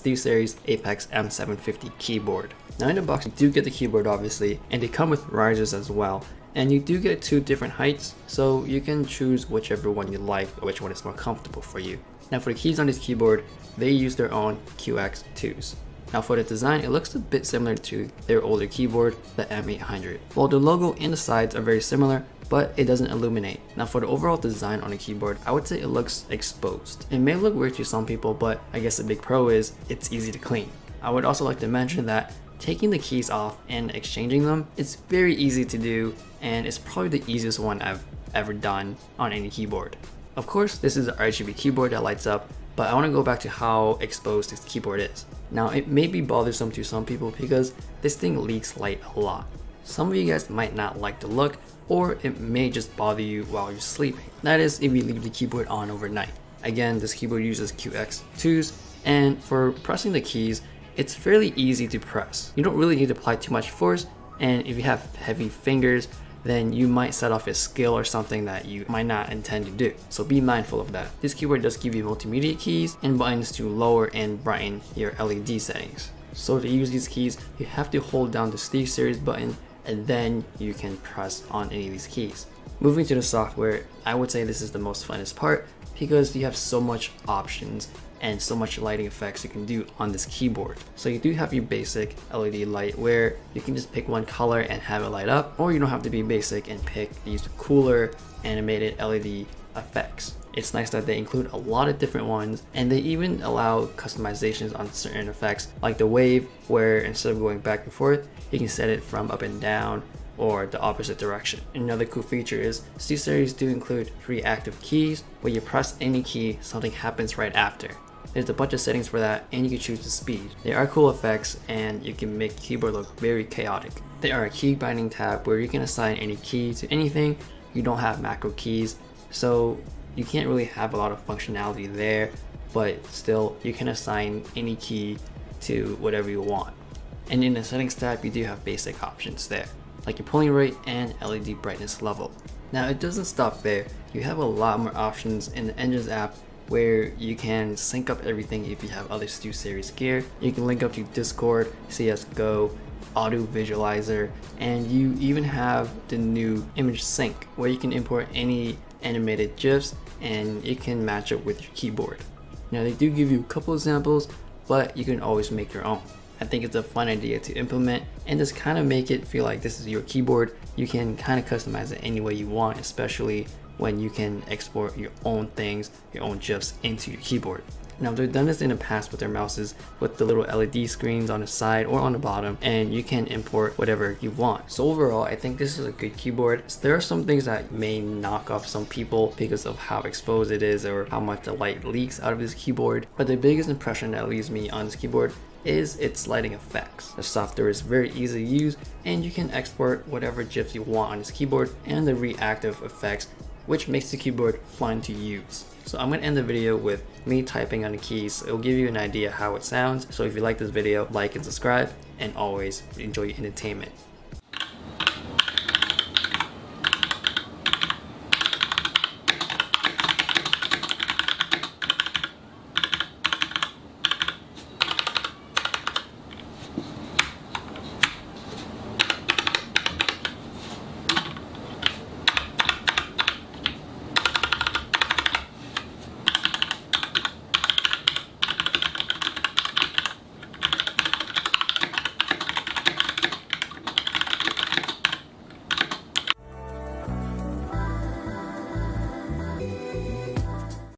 Steelseries Apex M750 keyboard. Now in the box you do get the keyboard obviously, and they come with risers as well. And you do get 2 different heights, so you can choose whichever one you like or which one is more comfortable for you. Now for the keys on this keyboard, they use their own QX2s. Now for the design, it looks a bit similar to their older keyboard, the M800. While the logo and the sides are very similar, but it doesn't illuminate. Now for the overall design on the keyboard, I would say it looks exposed. It may look weird to some people, but I guess the big pro is it's easy to clean. I would also like to mention that taking the keys off and exchanging them, it's very easy to do, and it's probably the easiest one I've ever done on any keyboard. Of course, this is an RGB keyboard that lights up, but I want to go back to how exposed this keyboard is. Now it may be bothersome to some people because this thing leaks light a lot. Some of you guys might not like the look, or it may just bother you while you're sleeping. That is if you leave the keyboard on overnight. Again, this keyboard uses QX2s, and for pressing the keys, it's fairly easy to press. You don't really need to apply too much force, and if you have heavy fingers, then you might set off a skill or something that you might not intend to do. So be mindful of that. This keyboard does give you multimedia keys and buttons to lower and brighten your LED settings. So to use these keys, you have to hold down the Steelseries button and then you can press on any of these keys. Moving to the software, I would say this is the most funnest part because you have so much options and so much lighting effects you can do on this keyboard. So you do have your basic LED light where you can just pick one color and have it light up, or you don't have to be basic and pick these cooler animated LED effects. It's nice that they include a lot of different ones, and they even allow customizations on certain effects like the wave, where instead of going back and forth, you can set it from up and down or the opposite direction. Another cool feature is Steelseries do include 3 active keys where you press any key, something happens right after. There's a bunch of settings for that, and you can choose the speed. They are cool effects, and you can make the keyboard look very chaotic. There are a key binding tab where you can assign any key to anything. You don't have macro keys, so you can't really have a lot of functionality there, but still you can assign any key to whatever you want. And in the settings tab, you do have basic options there, like your polling rate and LED brightness level. Now it doesn't stop there. You have a lot more options in the Engines app where you can sync up everything if you have other Steelseries gear. You can link up to Discord, CSGO, Auto Visualizer, and you even have the new image sync where you can import any animated GIFs and it can match up with your keyboard. Now they do give you a couple examples, but you can always make your own. I think it's a fun idea to implement and just kind of make it feel like this is your keyboard. You can kind of customize it any way you want, especially when you can export your own things, your own GIFs into your keyboard. Now they've done this in the past with their mouses with the little LED screens on the side or on the bottom, and you can import whatever you want. So overall, I think this is a good keyboard. There are some things that may knock off some people because of how exposed it is or how much the light leaks out of this keyboard, but the biggest impression that leaves me on this keyboard is its lighting effects. The software is very easy to use, and you can export whatever GIFs you want on this keyboard and the reactive effects, which makes the keyboard fun to use. So I'm going to end the video with me typing on the keys. It'll give you an idea how it sounds. So if you like this video, like and subscribe, and always enjoy your entertainment.